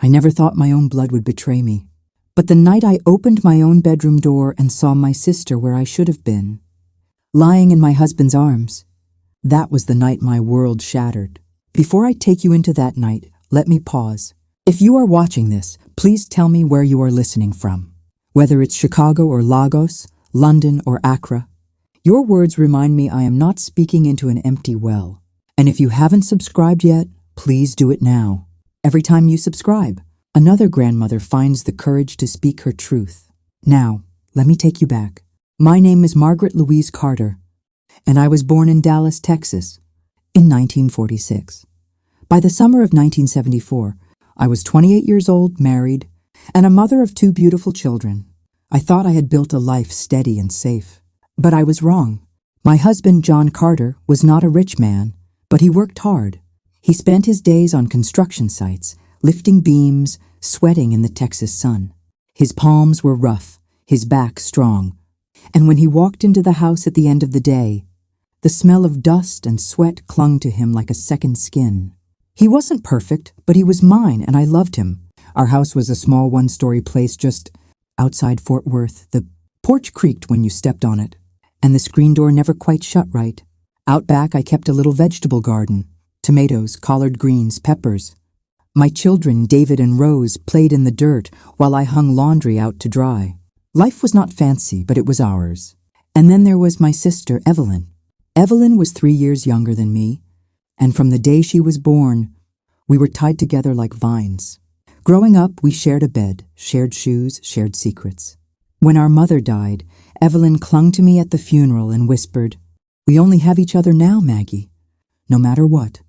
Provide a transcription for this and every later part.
I never thought my own blood would betray me. But the night I opened my own bedroom door and saw my sister where I should have been, lying in my husband's arms, that was the night my world shattered. Before I take you into that night, let me pause. If you are watching this, please tell me where you are listening from. Whether it's Chicago or Lagos, London or Accra, your words remind me I am not speaking into an empty well. And if you haven't subscribed yet, please do it now. Every time you subscribe, another grandmother finds the courage to speak her truth. Now, let me take you back. My name is Margaret Louise Carter, and I was born in Dallas, Texas, in 1946. By the summer of 1974, I was 28 years old, married, and a mother of 2 beautiful children. I thought I had built a life steady and safe. But I was wrong. My husband, John Carter, was not a rich man, but he worked hard. He spent his days on construction sites, lifting beams, sweating in the Texas sun. His palms were rough, his back strong, and when he walked into the house at the end of the day, the smell of dust and sweat clung to him like a second skin. He wasn't perfect, but he was mine, and I loved him. Our house was a small 1-story place just outside Fort Worth. The porch creaked when you stepped on it, and the screen door never quite shut right. Out back, I kept a little vegetable garden. Tomatoes, collard greens, peppers. My children, David and Rose, played in the dirt while I hung laundry out to dry. Life was not fancy, but it was ours. And then there was my sister, Evelyn. Evelyn was 3 years younger than me, and from the day she was born, we were tied together like vines. Growing up, we shared a bed, shared shoes, shared secrets. When our mother died, Evelyn clung to me at the funeral and whispered, "We only have each other now, Maggie, no matter what."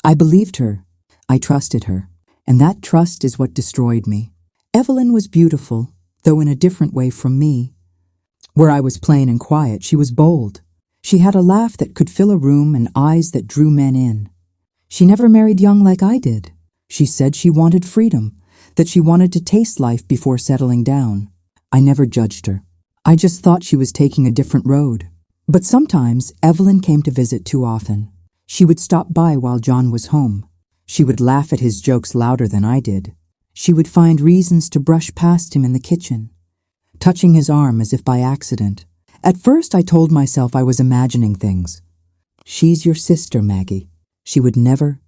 I believed her. I trusted her. And that trust is what destroyed me. Evelyn was beautiful, though in a different way from me. Where I was plain and quiet, she was bold. She had a laugh that could fill a room and eyes that drew men in. She never married young like I did. She said she wanted freedom, that she wanted to taste life before settling down. I never judged her. I just thought she was taking a different road. But sometimes Evelyn came to visit too often. She would stop by while John was home. She would laugh at his jokes louder than I did. She would find reasons to brush past him in the kitchen, touching his arm as if by accident. At first I told myself I was imagining things. "She's your sister, Maggie. She would never..."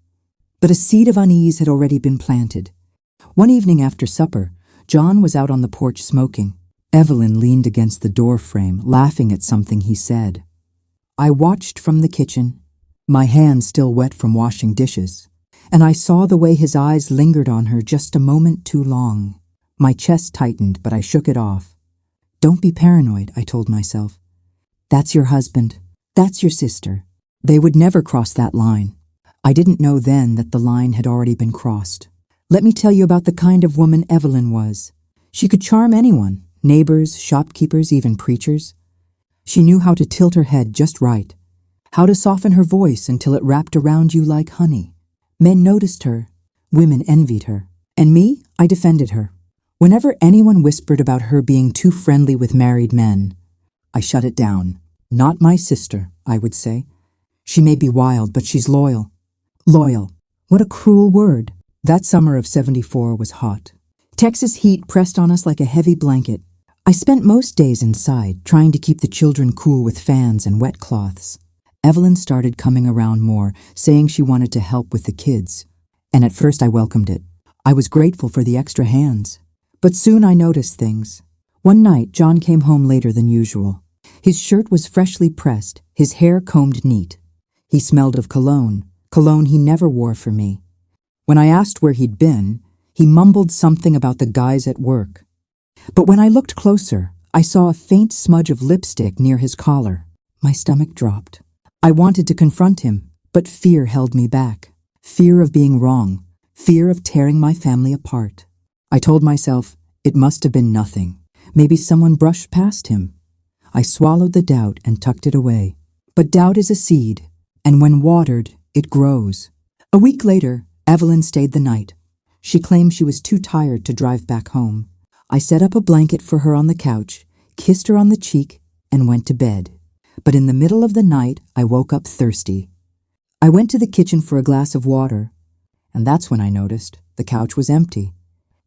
But a seed of unease had already been planted. One evening after supper, John was out on the porch smoking. Evelyn leaned against the door frame, laughing at something he said. I watched from the kitchen, my hands still wet from washing dishes, and I saw the way his eyes lingered on her just a moment too long. My chest tightened, but I shook it off. "Don't be paranoid," I told myself. "That's your husband. That's your sister. They would never cross that line." I didn't know then that the line had already been crossed. Let me tell you about the kind of woman Evelyn was. She could charm anyone, neighbors, shopkeepers, even preachers. She knew how to tilt her head just right, how to soften her voice until it wrapped around you like honey. Men noticed her, women envied her, and me, I defended her. Whenever anyone whispered about her being too friendly with married men, I shut it down. "Not my sister," I would say. "She may be wild, but she's loyal." Loyal. What a cruel word. That summer of '74 was hot. Texas heat pressed on us like a heavy blanket. I spent most days inside, trying to keep the children cool with fans and wet cloths. Evelyn started coming around more, saying she wanted to help with the kids. And at first I welcomed it. I was grateful for the extra hands. But soon I noticed things. One night, John came home later than usual. His shirt was freshly pressed, his hair combed neat. He smelled of cologne he never wore for me. When I asked where he'd been, he mumbled something about the guys at work. But when I looked closer, I saw a faint smudge of lipstick near his collar. My stomach dropped. I wanted to confront him, but fear held me back. Fear of being wrong. Fear of tearing my family apart. I told myself, it must have been nothing. Maybe someone brushed past him. I swallowed the doubt and tucked it away. But doubt is a seed, and when watered, it grows. A week later, Evelyn stayed the night. She claimed she was too tired to drive back home. I set up a blanket for her on the couch, kissed her on the cheek, and went to bed. But in the middle of the night, I woke up thirsty. I went to the kitchen for a glass of water, and that's when I noticed the couch was empty.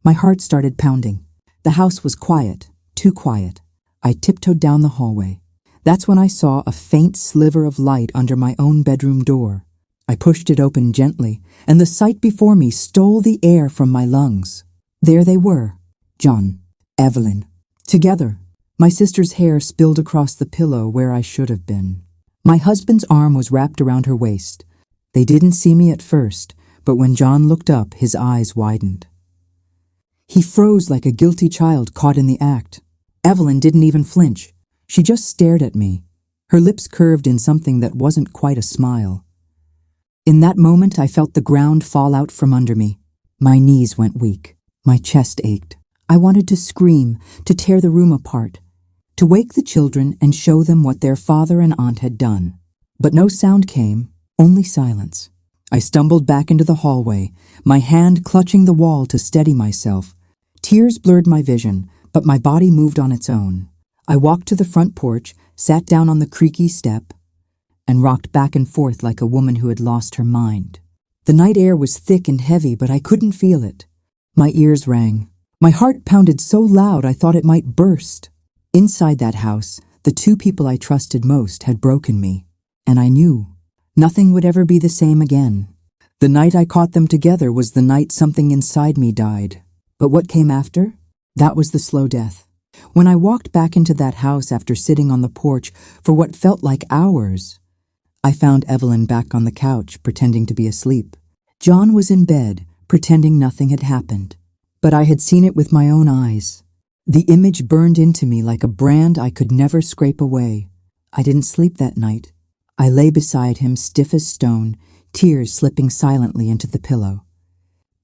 My heart started pounding. The house was quiet, too quiet. I tiptoed down the hallway. That's when I saw a faint sliver of light under my own bedroom door. I pushed it open gently, and the sight before me stole the air from my lungs. There they were, John, Evelyn, together. My sister's hair spilled across the pillow where I should have been. My husband's arm was wrapped around her waist. They didn't see me at first, but when John looked up, his eyes widened. He froze like a guilty child caught in the act. Evelyn didn't even flinch. She just stared at me, her lips curved in something that wasn't quite a smile. In that moment, I felt the ground fall out from under me. My knees went weak. My chest ached. I wanted to scream, to tear the room apart, to wake the children and show them what their father and aunt had done. But no sound came, only silence. I stumbled back into the hallway, my hand clutching the wall to steady myself. Tears blurred my vision, but my body moved on its own. I walked to the front porch, sat down on the creaky step, and rocked back and forth like a woman who had lost her mind. The night air was thick and heavy, but I couldn't feel it. My ears rang. My heart pounded so loud I thought it might burst. Inside that house, the two people I trusted most had broken me, and I knew nothing would ever be the same again. The night I caught them together was the night something inside me died. But what came after? That was the slow death. When I walked back into that house after sitting on the porch for what felt like hours, I found Evelyn back on the couch, pretending to be asleep. John was in bed, pretending nothing had happened. But I had seen it with my own eyes. The image burned into me like a brand I could never scrape away. I didn't sleep that night. I lay beside him, stiff as stone, tears slipping silently into the pillow.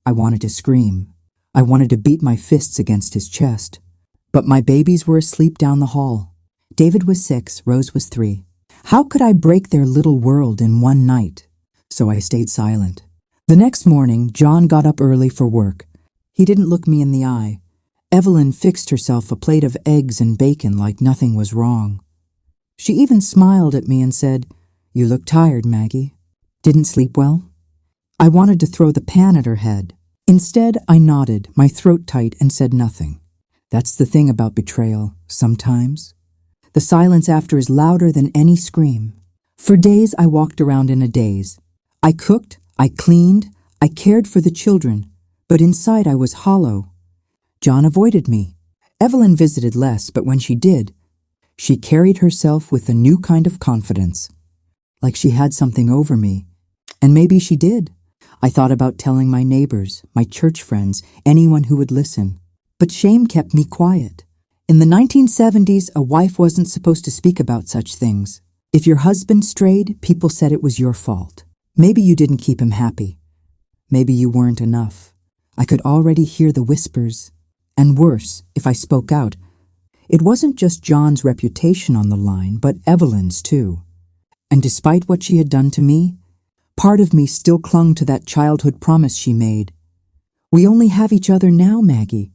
I wanted to scream. I wanted to beat my fists against his chest. But my babies were asleep down the hall. David was 6, Rose was 3. How could I break their little world in one night? So I stayed silent. The next morning, John got up early for work. He didn't look me in the eye. Evelyn fixed herself a plate of eggs and bacon like nothing was wrong. She even smiled at me and said, "You look tired, Maggie. Didn't sleep well?" I wanted to throw the pan at her head. Instead, I nodded, my throat tight, and said nothing. That's the thing about betrayal, sometimes. The silence after is louder than any scream. For days, I walked around in a daze. I cooked, I cleaned, I cared for the children, but inside I was hollow. John avoided me. Evelyn visited less, but when she did, she carried herself with a new kind of confidence, like she had something over me. And maybe she did. I thought about telling my neighbors, my church friends, anyone who would listen. But shame kept me quiet. In the 1970s, a wife wasn't supposed to speak about such things. If your husband strayed, people said it was your fault. Maybe you didn't keep him happy. Maybe you weren't enough. I could already hear the whispers. And worse, if I spoke out, it wasn't just John's reputation on the line, but Evelyn's too. And despite what she had done to me, part of me still clung to that childhood promise she made. We only have each other now, Maggie.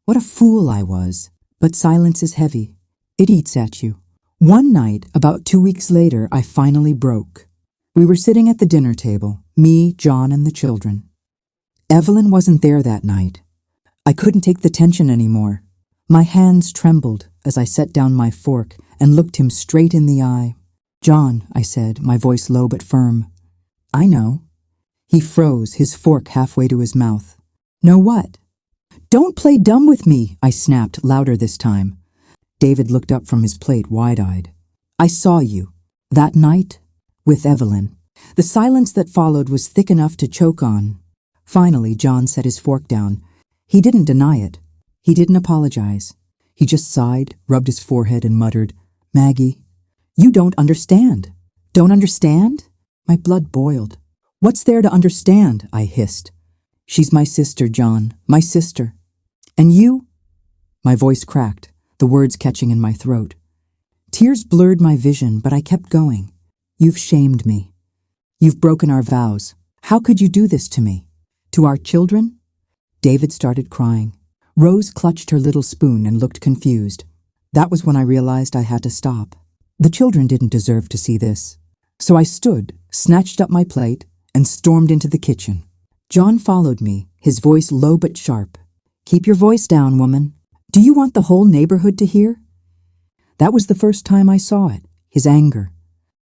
What a fool I was. But silence is heavy. It eats at you. One night, about 2 weeks later, I finally broke. We were sitting at the dinner table, me, John, and the children. Evelyn wasn't there that night. I couldn't take the tension anymore. My hands trembled as I set down my fork and looked him straight in the eye. "John," I said, my voice low but firm. "I know." He froze, his fork halfway to his mouth. "Know what?" "Don't play dumb with me," I snapped, louder this time. David looked up from his plate, wide-eyed. "I saw you. That night, with Evelyn." The silence that followed was thick enough to choke on. Finally, John set his fork down. He didn't deny it. He didn't apologize. He just sighed, rubbed his forehead, and muttered, "Maggie, you don't understand." "Don't understand?" My blood boiled. "What's there to understand?" I hissed. "She's my sister, John, my sister. And you?" My voice cracked, the words catching in my throat. Tears blurred my vision, but I kept going. "You've shamed me. You've broken our vows. How could you do this to me? To our children?" David started crying. Rose clutched her little spoon and looked confused. That was when I realized I had to stop. The children didn't deserve to see this. So I stood, snatched up my plate, and stormed into the kitchen. John followed me, his voice low but sharp. Keep your voice down, woman. Do you want the whole neighborhood to hear? That was the first time I saw it, his anger.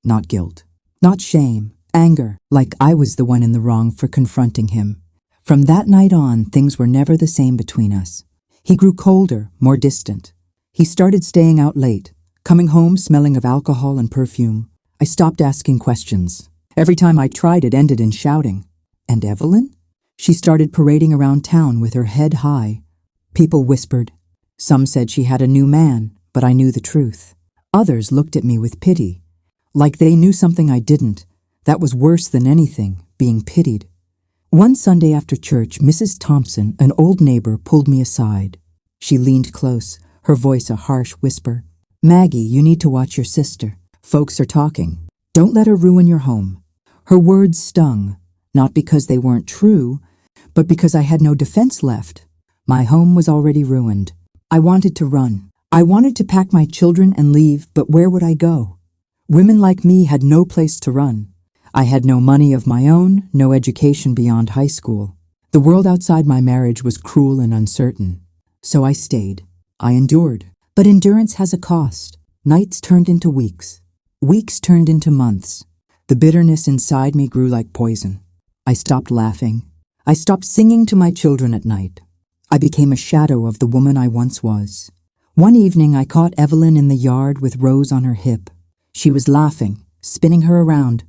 Not guilt, not shame, anger, like I was the one in the wrong for confronting him. From that night on, things were never the same between us. He grew colder, more distant. He started staying out late, coming home smelling of alcohol and perfume. I stopped asking questions. Every time I tried, it ended in shouting. And Evelyn? She started parading around town with her head high. People whispered. Some said she had a new man, but I knew the truth. Others looked at me with pity, like they knew something I didn't. That was worse than anything, being pitied. One Sunday after church, Mrs. Thompson, an old neighbor, pulled me aside. She leaned close, her voice a harsh whisper. Maggie, you need to watch your sister. Folks are talking. Don't let her ruin your home. Her words stung, not because they weren't true, but because I had no defense left. My home was already ruined. I wanted to run. I wanted to pack my children and leave, but where would I go? Women like me had no place to run. I had no money of my own, no education beyond high school. The world outside my marriage was cruel and uncertain. So I stayed. I endured. But endurance has a cost. Nights turned into weeks. Weeks turned into months. The bitterness inside me grew like poison. I stopped laughing. I stopped singing to my children at night. I became a shadow of the woman I once was. One evening I caught Evelyn in the yard with Rose on her hip. She was laughing, spinning her around,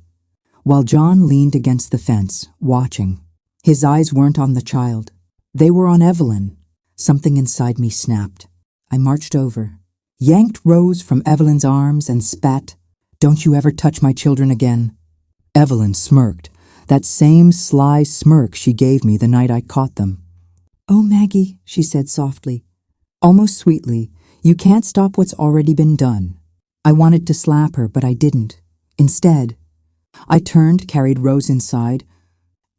while John leaned against the fence, watching. His eyes weren't on the child. They were on Evelyn. Something inside me snapped. I marched over, yanked Rose from Evelyn's arms and spat, "Don't you ever touch my children again." Evelyn smirked, that same sly smirk she gave me the night I caught them. "Oh, Maggie," she said softly, almost sweetly, "you can't stop what's already been done." I wanted to slap her, but I didn't. Instead, I turned, carried Rose inside,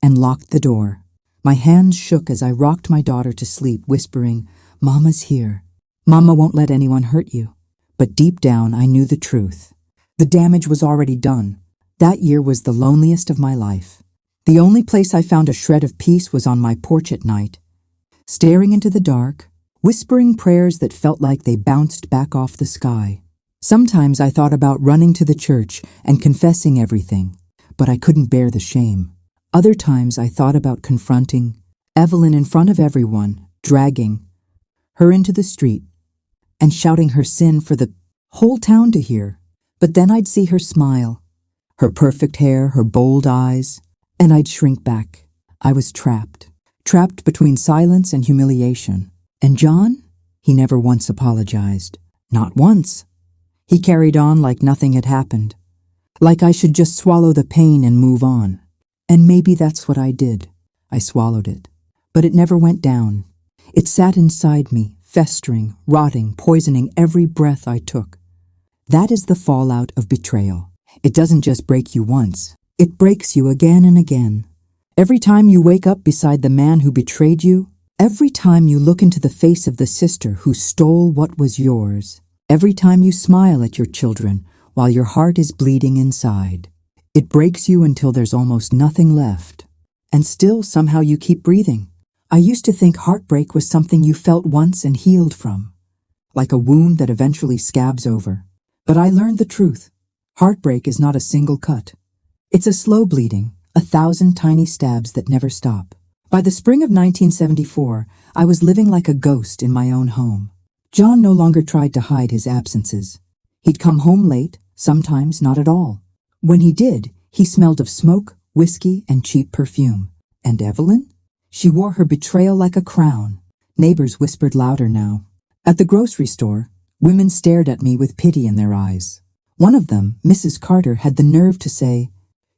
and locked the door. My hands shook as I rocked my daughter to sleep, whispering, "Mama's here. Mama won't let anyone hurt you." But deep down, I knew the truth. The damage was already done. That year was the loneliest of my life. The only place I found a shred of peace was on my porch at night, staring into the dark, whispering prayers that felt like they bounced back off the sky. Sometimes I thought about running to the church and confessing everything, but I couldn't bear the shame. Other times I thought about confronting Evelyn in front of everyone, dragging her into the street, and shouting her sin for the whole town to hear. But then I'd see her smile, her perfect hair, her bold eyes, and I'd shrink back. I was trapped between silence and humiliation. And John? He never once apologized. Not once. He carried on like nothing had happened, like I should just swallow the pain and move on. And maybe that's what I did. I swallowed it. But it never went down. It sat inside me, festering, rotting, poisoning every breath I took. That is the fallout of betrayal. It doesn't just break you once. It breaks you again and again. Every time you wake up beside the man who betrayed you, every time you look into the face of the sister who stole what was yours, every time you smile at your children while your heart is bleeding inside, it breaks you until there's almost nothing left. And still, somehow you keep breathing. I used to think heartbreak was something you felt once and healed from, like a wound that eventually scabs over. But I learned the truth. Heartbreak is not a single cut. It's a slow bleeding, 1,000 tiny stabs that never stop. By the spring of 1974, I was living like a ghost in my own home. John no longer tried to hide his absences. He'd come home late, sometimes not at all. When he did, he smelled of smoke, whiskey, and cheap perfume. And Evelyn? She wore her betrayal like a crown. Neighbors whispered louder now. At the grocery store, women stared at me with pity in their eyes. One of them, Mrs. Carter, had the nerve to say,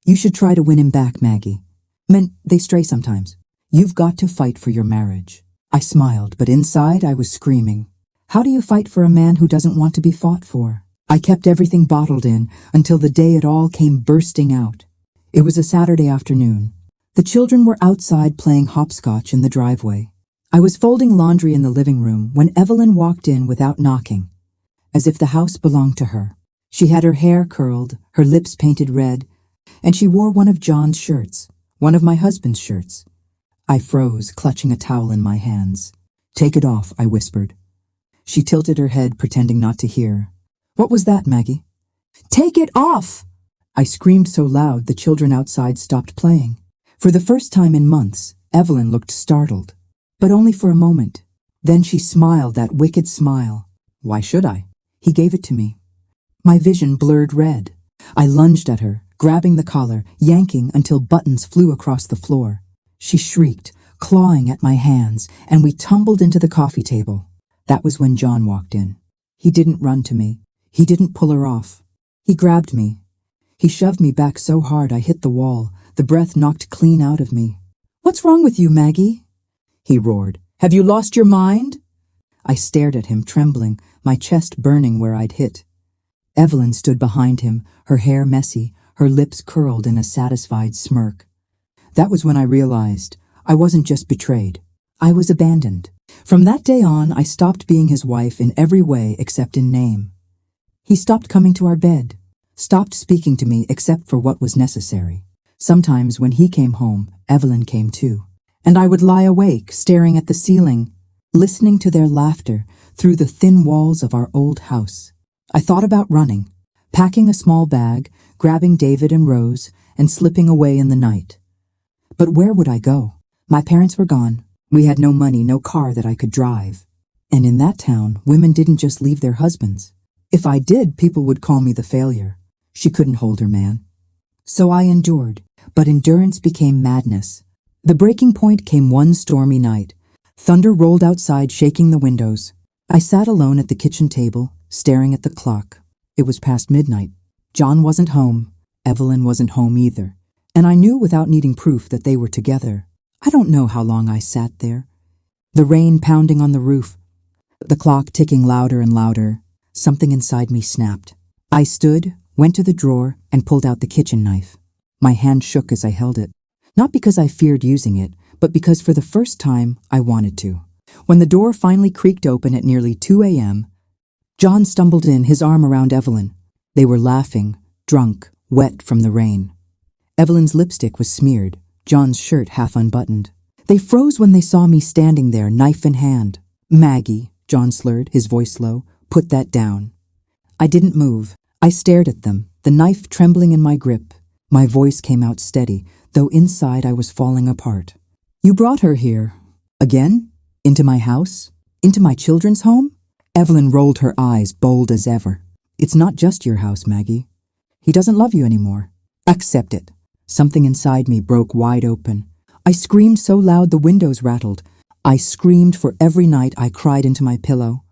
"You should try to win him back, Maggie. Men, they stray sometimes. You've got to fight for your marriage." I smiled, but inside I was screaming. How do you fight for a man who doesn't want to be fought for? I kept everything bottled in until the day it all came bursting out. It was a Saturday afternoon. The children were outside playing hopscotch in the driveway. I was folding laundry in the living room when Evelyn walked in without knocking, as if the house belonged to her. She had her hair curled, her lips painted red, and she wore one of John's shirts, one of my husband's shirts. I froze, clutching a towel in my hands. "Take it off," I whispered. She tilted her head, pretending not to hear. "What was that, Maggie?" "Take it off!" I screamed so loud the children outside stopped playing. For the first time in months, Evelyn looked startled, but only for a moment. Then she smiled that wicked smile. Why should I? He gave it to me. My vision blurred red. I lunged at her, grabbing the collar, yanking until buttons flew across the floor. She shrieked, clawing at my hands, and we tumbled into the coffee table. That was when John walked in. He didn't run to me. He didn't pull her off. He grabbed me. He shoved me back so hard I hit the wall, the breath knocked clean out of me. "What's wrong with you, Maggie?" he roared. "Have you lost your mind?" I stared at him, trembling, my chest burning where I'd hit. Evelyn stood behind him, her hair messy, her lips curled in a satisfied smirk. That was when I realized I wasn't just betrayed. I was abandoned. From that day on, I stopped being his wife in every way except in name. He stopped coming to our bed, stopped speaking to me except for what was necessary. Sometimes when he came home, Evelyn came too, and I would lie awake, staring at the ceiling, listening to their laughter through the thin walls of our old house. I thought about running, packing a small bag, grabbing David and Rose, and slipping away in the night. But where would I go? My parents were gone. We had no money, no car that I could drive. And in that town, women didn't just leave their husbands. If I did, people would call me the failure. She couldn't hold her man. So I endured, but endurance became madness. The breaking point came one stormy night. Thunder rolled outside, shaking the windows. I sat alone at the kitchen table, staring at the clock. It was past midnight. John wasn't home. Evelyn wasn't home either. And I knew without needing proof that they were together. I don't know how long I sat there. The rain pounding on the roof, the clock ticking louder and louder. Something inside me snapped. I stood, went to the drawer, and pulled out the kitchen knife. My hand shook as I held it. Not because I feared using it, but because for the first time, I wanted to. When the door finally creaked open at nearly 2 a.m., John stumbled in, his arm around Evelyn. They were laughing, drunk, wet from the rain. Evelyn's lipstick was smeared, John's shirt half unbuttoned. They froze when they saw me standing there, knife in hand. "Maggie," John slurred, his voice low, "put that down." I didn't move. I stared at them, the knife trembling in my grip. My voice came out steady, though inside I was falling apart. "You brought her here. Again? Into my house? Into my children's home?" Evelyn rolled her eyes, bold as ever. "It's not just your house, Maggie. He doesn't love you anymore. Accept it." Something inside me broke wide open. I screamed so loud the windows rattled. I screamed for every night I cried into my pillow,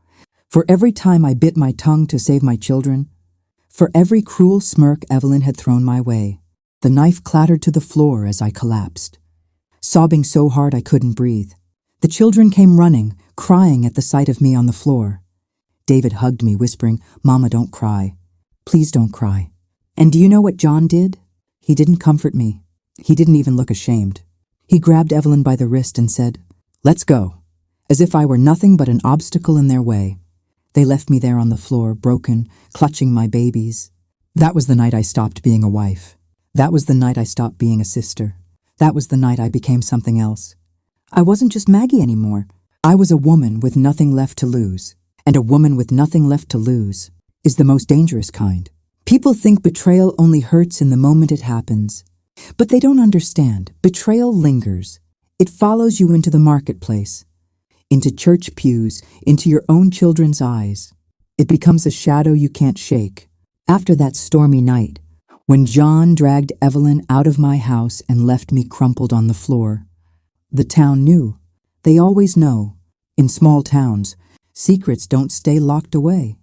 for every time I bit my tongue to save my children, for every cruel smirk Evelyn had thrown my way. The knife clattered to the floor as I collapsed, sobbing so hard I couldn't breathe. The children came running, crying at the sight of me on the floor. David hugged me, whispering, "Mama, don't cry. Please don't cry." And do you know what John did? He didn't comfort me. He didn't even look ashamed. He grabbed Evelyn by the wrist and said, "Let's go," as if I were nothing but an obstacle in their way. They left me there on the floor, broken, clutching my babies. That was the night I stopped being a wife. That was the night I stopped being a sister. That was the night I became something else. I wasn't just Maggie anymore. I was a woman with nothing left to lose. And a woman with nothing left to lose is the most dangerous kind. People think betrayal only hurts in the moment it happens. But they don't understand. Betrayal lingers. It follows you into the marketplace, into church pews, into your own children's eyes. It becomes a shadow you can't shake. After that stormy night, when John dragged Evelyn out of my house and left me crumpled on the floor, the town knew. They always know. In small towns, secrets don't stay locked away.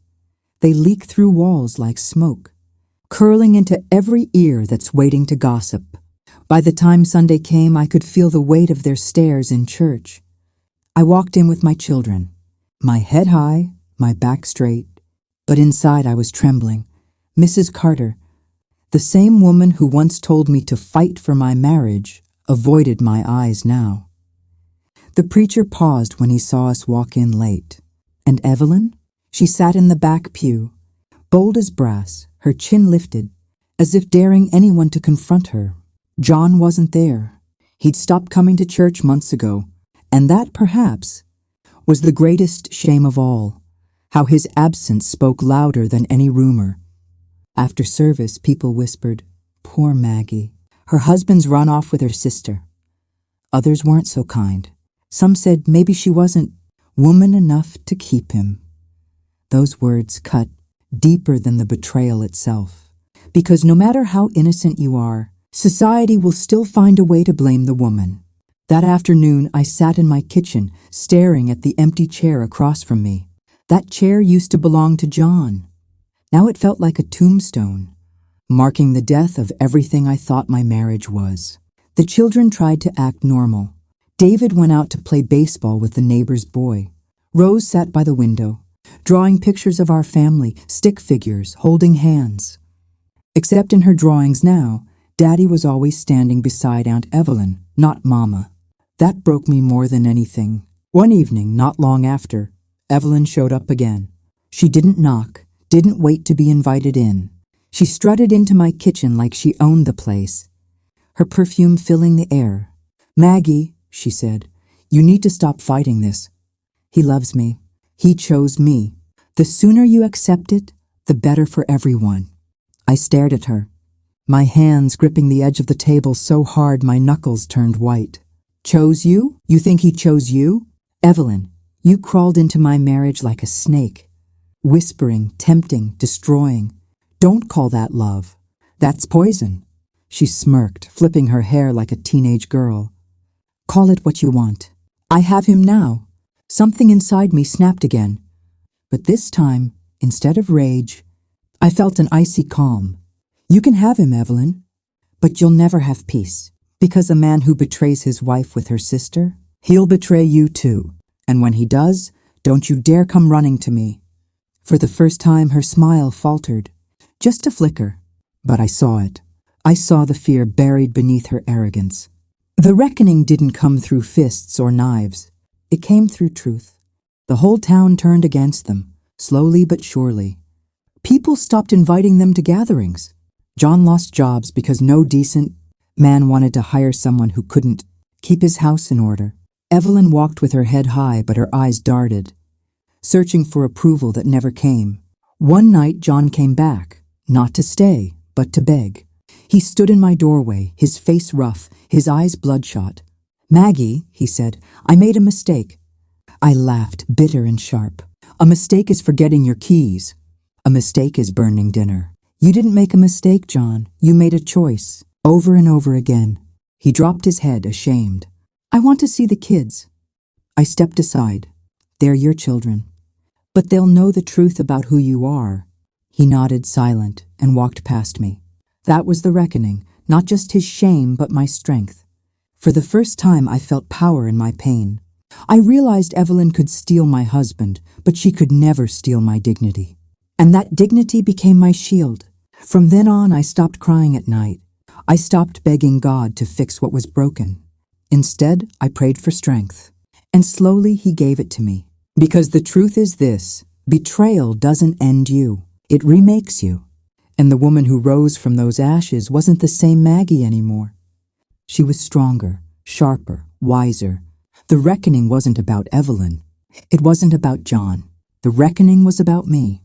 They leak through walls like smoke, curling into every ear that's waiting to gossip. By the time Sunday came, I could feel the weight of their stares in church. I walked in with my children, my head high, my back straight, but inside I was trembling. Mrs. Carter, the same woman who once told me to fight for my marriage, avoided my eyes now. The preacher paused when he saw us walk in late. And Evelyn? She sat in the back pew, bold as brass, her chin lifted, as if daring anyone to confront her. John wasn't there. He'd stopped coming to church months ago, and that, perhaps, was the greatest shame of all, how his absence spoke louder than any rumor. After service, people whispered, "Poor Maggie. Her husband's run off with her sister." Others weren't so kind. Some said maybe she wasn't woman enough to keep him. Those words cut deeper than the betrayal itself, because no matter how innocent you are, society will still find a way to blame the woman. That afternoon, I sat in my kitchen, staring at the empty chair across from me. That chair used to belong to John. Now it felt like a tombstone, marking the death of everything I thought my marriage was. The children tried to act normal. David went out to play baseball with the neighbor's boy. Rose sat by the window, drawing pictures of our family, stick figures, holding hands. Except in her drawings now, Daddy was always standing beside Aunt Evelyn, not Mama. That broke me more than anything. One evening, not long after, Evelyn showed up again. She didn't knock, didn't wait to be invited in. She strutted into my kitchen like she owned the place, her perfume filling the air. "Maggie," she said, "you need to stop fighting this. He loves me. He chose me. The sooner you accept it, the better for everyone." I stared at her, my hands gripping the edge of the table so hard my knuckles turned white. "Chose you? You think he chose you? Evelyn, you crawled into my marriage like a snake, whispering, tempting, destroying. Don't call that love. That's poison." She smirked, flipping her hair like a teenage girl. "Call it what you want. I have him now." Something inside me snapped again. But this time, instead of rage, I felt an icy calm. "You can have him, Evelyn, but you'll never have peace. Because a man who betrays his wife with her sister, he'll betray you too. And when he does, don't you dare come running to me." For the first time, her smile faltered. Just a flicker. But I saw it. I saw the fear buried beneath her arrogance. The reckoning didn't come through fists or knives. It came through truth. The whole town turned against them, slowly but surely. People stopped inviting them to gatherings. John lost jobs because no decent man wanted to hire someone who couldn't keep his house in order. Evelyn walked with her head high, but her eyes darted, searching for approval that never came. One night, John came back, not to stay, but to beg. He stood in my doorway, his face rough, his eyes bloodshot. "Maggie," he said, "I made a mistake." I laughed, bitter and sharp. "A mistake is forgetting your keys. A mistake is burning dinner." "You didn't make a mistake, John. You made a choice, over and over again." He dropped his head, ashamed. "I want to see the kids." I stepped aside. "They're your children. But they'll know the truth about who you are." He nodded, silent, and walked past me. That was the reckoning, not just his shame, but my strength. For the first time, I felt power in my pain. I realized Evelyn could steal my husband, but she could never steal my dignity. And that dignity became my shield. From then on, I stopped crying at night. I stopped begging God to fix what was broken. Instead, I prayed for strength. And slowly, he gave it to me. Because the truth is this: betrayal doesn't end you. It remakes you. And the woman who rose from those ashes wasn't the same Maggie anymore. She was stronger, sharper, wiser. The reckoning wasn't about Evelyn. It wasn't about John. The reckoning was about me.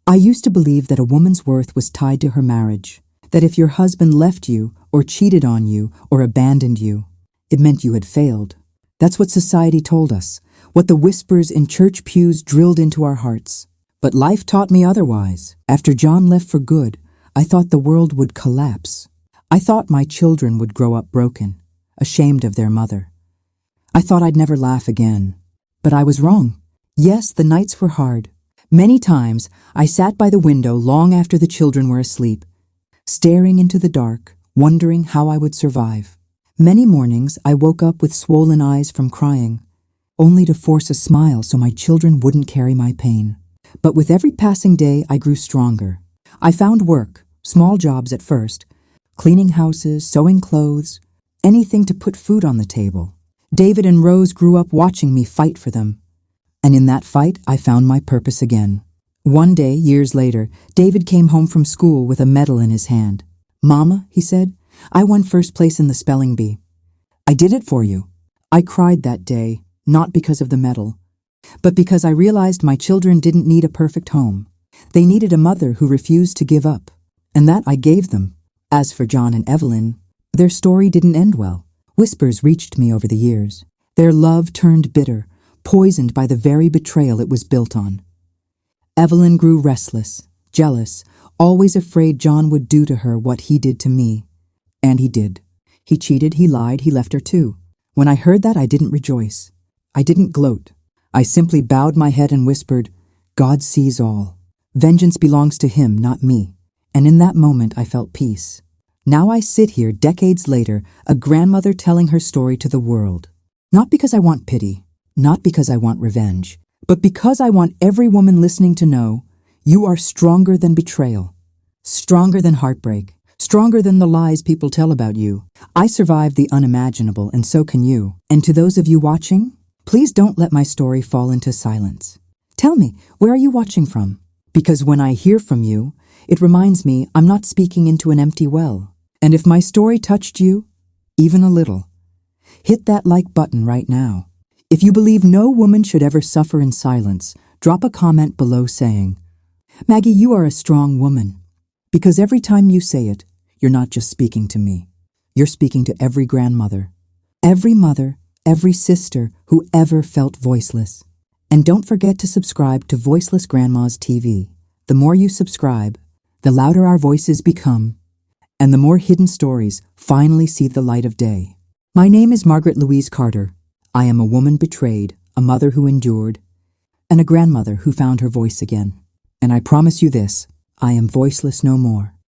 I used to believe that a woman's worth was tied to her marriage, that if your husband left you, or cheated on you, or abandoned you, it meant you had failed. That's what society told us, what the whispers in church pews drilled into our hearts. But life taught me otherwise. After John left for good, I thought the world would collapse. I thought my children would grow up broken, ashamed of their mother. I thought I'd never laugh again. But I was wrong. Yes, the nights were hard. Many times, I sat by the window long after the children were asleep, staring into the dark, wondering how I would survive. Many mornings, I woke up with swollen eyes from crying, only to force a smile so my children wouldn't carry my pain. But with every passing day, I grew stronger. I found work, small jobs at first, cleaning houses, sewing clothes, anything to put food on the table. David and Rose grew up watching me fight for them. And in that fight, I found my purpose again. One day, years later, David came home from school with a medal in his hand. "Mama," he said, "I won first place in the spelling bee. I did it for you." I cried that day, not because of the medal, but because I realized my children didn't need a perfect home. They needed a mother who refused to give up, and that I gave them. As for John and Evelyn, their story didn't end well. Whispers reached me over the years. Their love turned bitter, poisoned by the very betrayal it was built on. Evelyn grew restless, jealous, always afraid John would do to her what he did to me. And he did. He cheated, he lied, he left her too. When I heard that, I didn't rejoice. I didn't gloat. I simply bowed my head and whispered, God sees all. Vengeance belongs to him, not me. And in that moment, I felt peace. Now I sit here, decades later, a grandmother telling her story to the world. Not because I want pity, not because I want revenge, but because I want every woman listening to know you are stronger than betrayal, stronger than heartbreak, stronger than the lies people tell about you. I survived the unimaginable, and so can you. And to those of you watching, please don't let my story fall into silence. Tell me, where are you watching from? Because when I hear from you, it reminds me I'm not speaking into an empty well. And if my story touched you, even a little, hit that like button right now. If you believe no woman should ever suffer in silence, drop a comment below saying, Maggie, you are a strong woman. Because every time you say it, you're not just speaking to me. You're speaking to every grandmother, every mother, every sister who ever felt voiceless. And don't forget to subscribe to Voiceless Grandmas TV. The more you subscribe, the louder our voices become, and the more hidden stories finally see the light of day. My name is Margaret Louise Carter. I am a woman betrayed, a mother who endured, and a grandmother who found her voice again. And I promise you this, I am voiceless no more.